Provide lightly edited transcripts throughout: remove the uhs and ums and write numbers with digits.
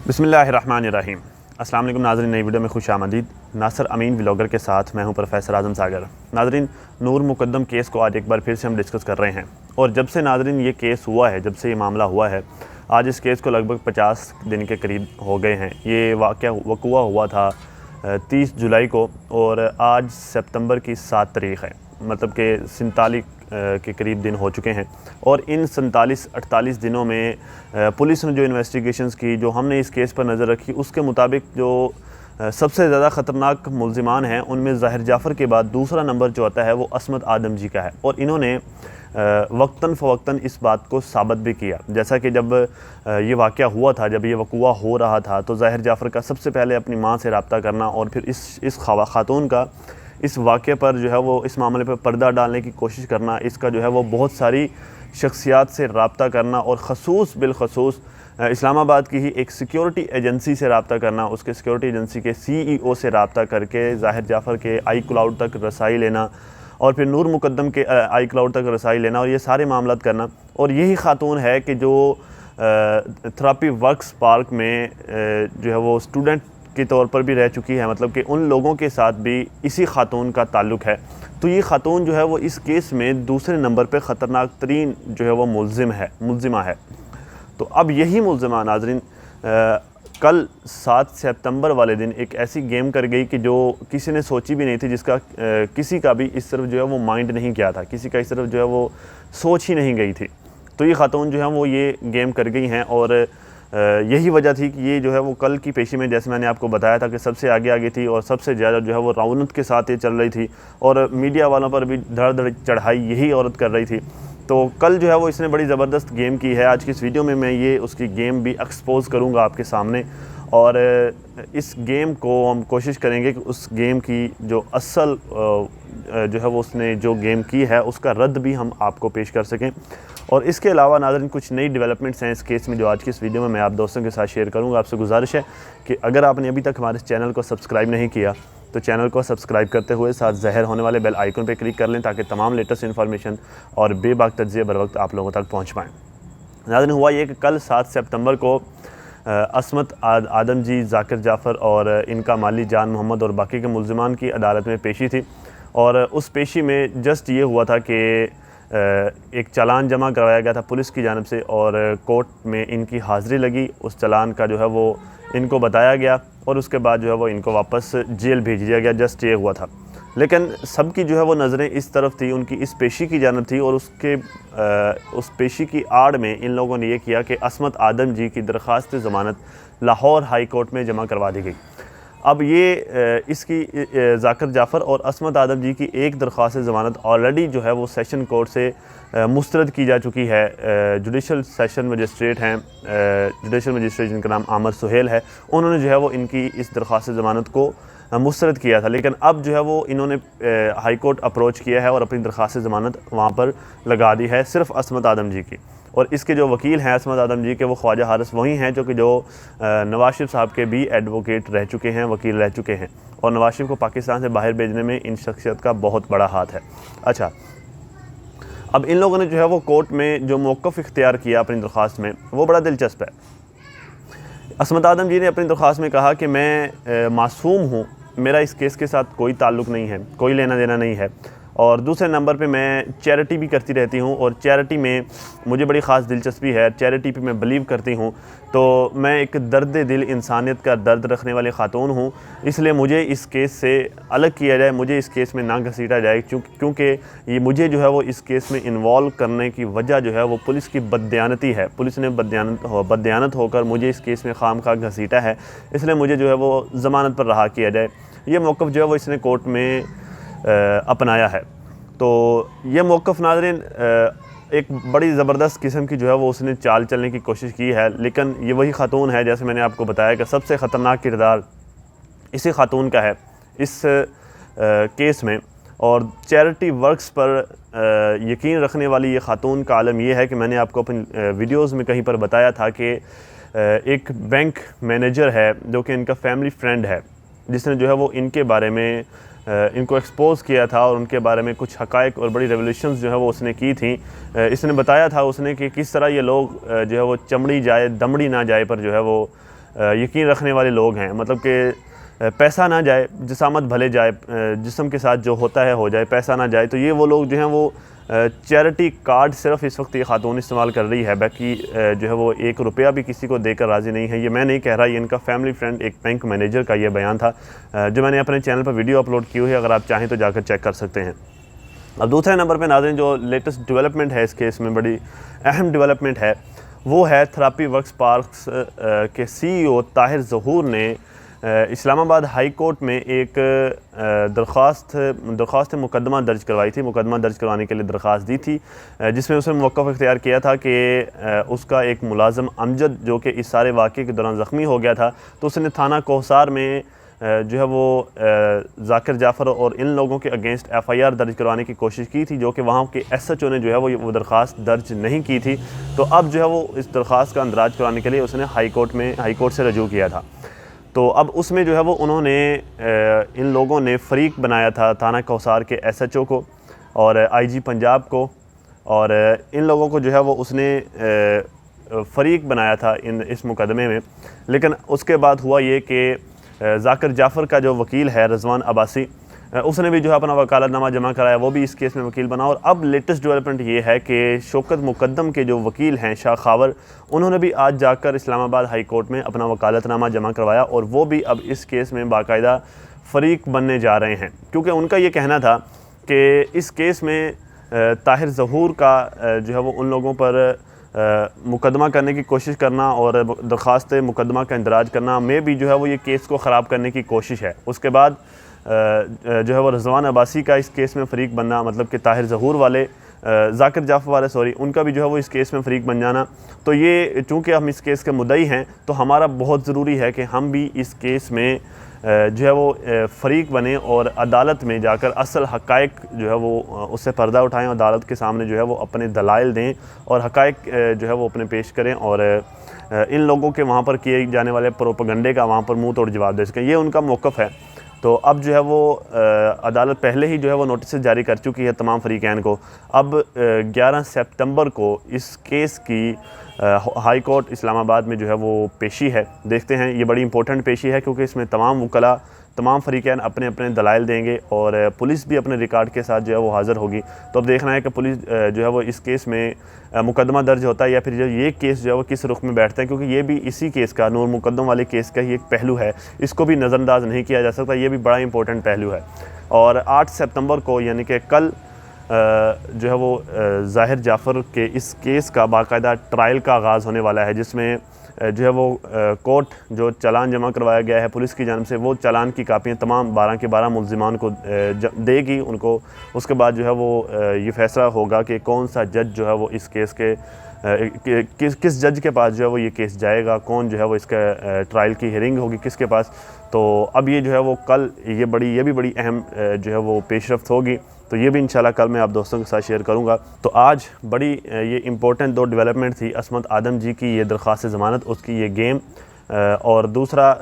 बिस्मिल्लाहिर्रहमानिर्रहीम। अस्सलाम वालेकुम नाज़रीन, नई वीडियो में खुश आमदीद। नासर अमीन व्लॉगर के साथ मैं हूं प्रोफेसर आज़म सागर। नाज़रीन, नूर मुकद्दम केस को आज एक बार फिर से हम डिस्कस कर रहे हैं और जब से नाज़रीन ये केस हुआ है, जब से ये मामला हुआ है, आज इस केस को लगभग 50 दिन के करीब हो गए हैं। ये वक़ुआ हुआ था 30 जुलाई को और आज सितंबर की 7 तारीख़ है, मतलब कि 47 के करीब दिन हो चुके हैं। और इन 47-48 दिनों में पुलिस ने जो इन्वेस्टिगेशंस की, जो हमने इस केस पर नज़र रखी, उसके मुताबिक जो सबसे ज़्यादा ख़तरनाक मुल्ज़िमान हैं उनमें ज़ाहिर जाफ़र के बाद दूसरा नंबर जो आता है वो असमत आदम जी का है। और इन्होंने वक्तन फ़वक्तन इस बात को साबित भी किया। जैसा कि जब ये वाक़या हुआ था, जब ये वक़ुआ हो रहा था, तो ज़ाहिर जाफ़र का सबसे पहले अपनी माँ से रब्ता करना और फिर इस खातून का इस वाक़े पर जो है वो इस मामले पर पर्दा डालने की कोशिश करना, इसका जो है वो बहुत सारी शख्सियात से रब्ता करना और बिलखसूस इस्लामाबाद की ही एक सिक्योरिटी एजेंसी से रब्ता करना, उसके सिक्योरिटी एजेंसी के CEO से रब्ता करके ज़ाहिर जाफ़र के आई क्लाउड तक रसाई लेना और फिर नूर मुकद्दम के आई क्लाउड तक रसाई लेना और ये सारे मामलात करना। और यही खातून है कि जो थेरेपी वर्क्स पार्क में जो है वो स्टूडेंट के तौर पर भी रह चुकी है, मतलब कि उन लोगों के साथ भी इसी खातून का ताल्लुक़ है। तो ये खातून जो है वो इस केस में दूसरे नंबर पे ख़तरनाक तरीन जो है वो मुल्ज़िमा है। तो अब यही मुल्ज़िमा नाज़रीन कल 7 सितंबर वाले दिन एक ऐसी गेम कर गई कि जो किसी ने सोची भी नहीं थी, जिसका किसी का भी इस तरफ जो है वो माइंड नहीं किया था, किसी का इस तरफ जो है वो सोच ही नहीं गई थी। तो ये खातून जो है वो ये गेम कर गई हैं और यही वजह थी कि ये जो है वो कल की पेशी में, जैसे मैंने आपको बताया था, कि सबसे आगे थी और सबसे ज़्यादा जो है वो रौनक के साथ ये चल रही थी और मीडिया वालों पर भी धड़ चढ़ाई यही औरत कर रही थी। तो कल जो है वो इसने बड़ी ज़बरदस्त गेम की है। आज की इस वीडियो में मैं ये उसकी गेम भी एक्सपोज़ करूँगा आपके सामने और इस गेम को हम कोशिश करेंगे कि उस गेम की जो असल जो है वो उसने जो गेम की है उसका रद्द भी हम आपको पेश कर सकें। और इसके अलावा नाज़रीन कुछ नई डेवलपमेंट्स हैं इस केस में जो आज की इस वीडियो में मैं आप दोस्तों के साथ शेयर करूँगा। आपसे गुजारिश है कि अगर आपने अभी तक हमारे चैनल को सब्सक्राइब नहीं किया तो चैनल को सब्सक्राइब करते हुए साथ ज़हर होने वाले बेल आइकन पर क्लिक कर लें ताकि तमाम लेटेस्ट इन्फॉर्मेशन और बेबाक तज्ज़िये बर वक्त आप लोगों तक पहुँच पाएँ। नाज़रीन, हुआ ये कि कल 7 सितंबर को असमत आदम जी, जाकिर जाफ़र और इनका माली जान मोहम्मद और बाकी के मुल्ज़िमान की अदालत में पेशी थी और उस पेशी में जस्ट ये हुआ था कि एक चालान जमा करवाया गया था पुलिस की जानिब से और कोर्ट में इनकी हाज़िरी लगी। उस चालान का जो है वो इनको बताया गया और उसके बाद जो है वो इनको वापस जेल भेज दिया गया। जस्ट ये हुआ था, लेकिन सबकी जो है वो नज़रें इस तरफ थी, उनकी इस पेशी की जानिब थी और उस पेशी की आड़ में इन लोगों ने यह किया कि असमत आदम जी की दरख्वास्त ज़मानत लाहौर हाई कोर्ट में जमा करवा दी गई। अब ये इसकी जाकिर जाफ़र और असमत आदम जी की एक दरख्वास्त ज़मानत ऑलरेडी जो है वो सेशन कोर्ट से मुस्तरद की जा चुकी है। जुडिशल सेशन मजिस्ट्रेट हैं, जुडिशल मजिस्ट्रेट जिनका नाम आमर सुहेल है, उन्होंने जो है वो इनकी इस दरख्वास्त ज़मानत को मुस्तरद किया था। लेकिन अब जो है वो इन्होंने हाई कोर्ट अप्रोच किया है और अपनी दरख्वास्त ज़मानत वहाँ पर लगा दी है सिर्फ़ असमत आदम जी की। और इसके जो वकील हैं असमत आदम जी के, वो ख्वाजा हारिस वही हैं जो नवाज शरीफ साहब के भी एडवोकेट रह चुके हैं, वकील रह चुके हैं और नवाज शरीफ को पाकिस्तान से बाहर भेजने में इन शख्सियत का बहुत बड़ा हाथ है। अच्छा, अब इन लोगों ने जो है वो कोर्ट में जो मौक़िफ़ इख्तियार किया अपनी दरख्वास्त में, वो बड़ा दिलचस्प है। असमत आदम जी ने अपनी दरख्वास्त में कहा कि मैं मासूम हूँ, मेरा इस केस के साथ कोई ताल्लुक़ नहीं है, कोई लेना देना नहीं है और दूसरे नंबर पे मैं चैरिटी भी करती रहती हूँ और चैरिटी में मुझे बड़ी ख़ास दिलचस्पी है, चैरिटी पे मैं बिलीव करती हूँ। तो मैं एक दर्द दिल इंसानियत का दर्द रखने वाली ख़ातून हूँ, इसलिए मुझे इस केस से अलग किया जाए, मुझे इस केस में ना घसीटा जाए, क्योंकि ये मुझे जो है वो इस केस में इन्वॉल्व करने की वजह जो है वो पुलिस की बददियानती है। पुलिस ने बददियानत होकर मुझे इस केस में खामखा घसीटा है, इसलिए मुझे जो है वो ज़मानत पर रहा किया जाए। ये मौक़िफ़ जो है वो इसने कोर्ट में अपनाया है। तो ये मौक़िफ़ नाज़रीन एक बड़ी ज़बरदस्त किस्म की जो है वो उसने चाल चलने की कोशिश की है, लेकिन ये वही ख़ातून है, जैसे मैंने आपको बताया कि सबसे ख़तरनाक किरदार इसी ख़ातून का है इस केस में। और चैरिटी वर्क्स पर यकीन रखने वाली ये ख़ातून का आलम ये है कि मैंने आपको अपनी वीडियोज़ में कहीं पर बताया था कि एक बैंक मैनेजर है जो कि इनका फैमिली फ्रेंड है, जिसने जो है वो इनके बारे में इनको एक्सपोज़ किया था और उनके बारे में कुछ हक़ाइक़ और बड़ी रेवोल्यूशंस जो है वो उसने की थी। इसने बताया था उसने कि किस तरह ये लोग जो है वो चमड़ी जाए दमड़ी ना जाए पर जो है वो यकीन रखने वाले लोग हैं, मतलब कि पैसा ना जाए जिसामत भले जाए, जिस्म के साथ जो होता है हो जाए, पैसा ना जाए। तो ये वो लोग जो हैं वो चैरिटी कार्ड सिर्फ इस वक्त ये खातून इस्तेमाल कर रही है, बाकी जो है वो 1 रुपया भी किसी को देकर राज़ी नहीं है। ये मैं नहीं कह रहा, ये इनका फैमिली फ्रेंड एक बैंक मैनेजर का ये बयान था जो मैंने अपने चैनल पर वीडियो अपलोड की हुई है, अगर आप चाहें तो जाकर चेक कर सकते हैं। अब दूसरे नंबर पे नाज़रीन जो लेटेस्ट डेवलपमेंट है इस केस में, बड़ी अहम डेवलपमेंट है, वो है थेरेपी वर्क्स पार्क्स के CEO ताहिर ज़हूर ने इस्लामाबाद हाई कोर्ट में एक दरख्वास्त मुकदमा दर्ज करवाई थी। मुकदमा दर्ज करवाने के लिए दरख्वास्त दी थी जिसमें उसने मौक़िफ़ इख्तियार किया था कि उसका एक मुलाज़म अमजद जो कि इस सारे वाक़े के दौरान ज़ख्मी हो गया था, तो उसने थाना कोहसार में जो है वो जाकिर जाफ़र और इन लोगों के अगेंस्ट FIR दर्ज करवाने की कोशिश की थी, जो कि वहाँ के SHO ने जो है वो दरख्वास्त दर्ज नहीं की थी। तो अब जो है वो इस दरख्वास्त का अंदराज करवाने के लिए उसने हाई कोर्ट से रजू किया था। तो अब उसमें जो है वो उन्होंने इन लोगों ने फ़रीक बनाया था थाना कोहसार के SHO को और IG पंजाब को, और इन लोगों को जो है वो उसने फ़रीक बनाया था इस मुकदमे में। लेकिन उसके बाद हुआ ये कि जाकिर जाफ़र का जो वकील है रज़वान अब्बासी, उसने भी जो है अपना वकालतनामा जमा कराया, वो भी इस केस में वकील बना। और अब लेटेस्ट डेवलपमेंट ये है कि शौकत मुकद्दम के जो वकील हैं शाह खावर, उन्होंने भी आज जाकर इस्लामाबाद हाई कोर्ट में अपना वकालतनामा जमा करवाया और वो भी अब इस केस में बाकायदा फ़रीक बनने जा रहे हैं, क्योंकि उनका ये कहना था कि इस केस में ताहिर ज़हूर का जो है वो उन लोगों पर मुकदमा करने की कोशिश करना और दरख्वास्त मुकदमा का इंदराज करना में भी जो है वो ये केस को ख़राब करने की कोशिश है। उसके बाद जो है वो रज़वान अब्बासी का इस केस में फ़रीक बनना, मतलब कि ताहिर ज़हूर वाले जाकिर जाफ़र वाले उनका भी जो है वो इस केस में फ़रीक बन जाना। तो ये चूँकि हम इस केस के मुद्दई हैं तो हमारा बहुत ज़रूरी है कि हम भी इस केस में जो है वो फ़रीक बने और अदालत में जाकर असल हक़ाइक़ जो है वो उससे पर्दा उठाएं, अदालत के सामने जो है वो अपने दलाइल दें और हक़ाइक़ जो है वो अपने पेश करें और इन लोगों के वहाँ पर किए जाने वाले प्रोपेगेंडे का वहाँ पर मुँह तोड़ जवाब दे सकें। ये उनका मौक़िफ़ है। तो अब जो है वो अदालत पहले ही जो है वो नोटिस जारी कर चुकी है तमाम फ़रीक़ैन को। अब 11 सितंबर को इस केस की हाई कोर्ट इस्लामाबाद में जो है वो पेशी है। देखते हैं, ये बड़ी इंपॉर्टेंट पेशी है क्योंकि इसमें तमाम वकला, तमाम फ़रीक़ैन अपने अपने दलाइल देंगे और पुलिस भी अपने रिकॉर्ड के साथ जो है वो हाज़िर होगी। तो अब देखना है कि पुलिस जो है वो इस केस में मुकदमा दर्ज होता है या फिर जो ये केस जो है वो किस रुख में बैठता है, क्योंकि ये भी इसी केस का, नूर मुकद्दम वाले केस का ही एक पहलू है, इसको भी नज़रअंदाज नहीं किया जा सकता। ये भी बड़ा इंपॉर्टेंट पहलू है। और 8 सितंबर को यानी कि कल जो है वो ज़ाहिर जाफ़र के इस केस का बाकायदा ट्रायल का आगाज़ होने वाला है, जिसमें जो है वो कोर्ट जो चालान जमा करवाया गया है पुलिस की जानिब से, वो चालान की कापियाँ तमाम 12 के 12 मुल्ज़िमान को देगी उनको। उसके बाद जो है वो ये फ़ैसला होगा कि कौन सा जज जो है वो इस केस के किस जज के पास जो है वो ये केस जाएगा, कौन जो है वो इसका ट्रायल की हियरिंग होगी किसके पास। तो अब ये जो है वो कल ये भी बड़ी अहम जो है वो पेशरफ्त होगी। तो ये भी इंशाल्लाह कल मैं आप दोस्तों के साथ शेयर करूँगा। तो आज बड़ी ये इम्पोर्टेंट 2 डेवलपमेंट थी, असमत आदम जी की ये दरख्वास्त ज़मानत, उसकी ये गेम, और दूसरा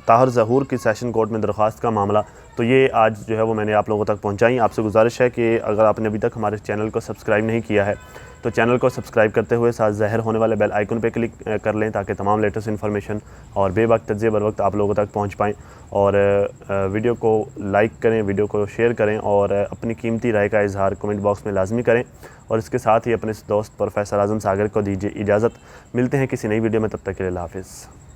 ताहिर ज़हूर की सेशन कोर्ट में दरख्वास्त का मामला। तो ये आज जो है वो मैंने आप लोगों तक पहुँचाई। आपसे गुजारिश है कि अगर आपने अभी तक हमारे चैनल को सब्सक्राइब नहीं किया है तो चैनल को सब्सक्राइब करते हुए साथ ज़ाहिर होने वाले बेल आइकन पे क्लिक कर लें ताकि तमाम लेटेस्ट इन्फॉर्मेशन और बेवक्त तज्ज़िये बर वक्त आप लोगों तक पहुंच पाएँ। और वीडियो को लाइक करें, वीडियो को शेयर करें और अपनी कीमती राय का इजहार कमेंट बॉक्स में लाजमी करें। और इसके साथ ही अपने दोस्त प्रोफेसर आज़म सागर को दीजिए इजाज़त। मिलते हैं किसी नई वीडियो में, तब तक के लिए अल्लाह हाफ़िज़।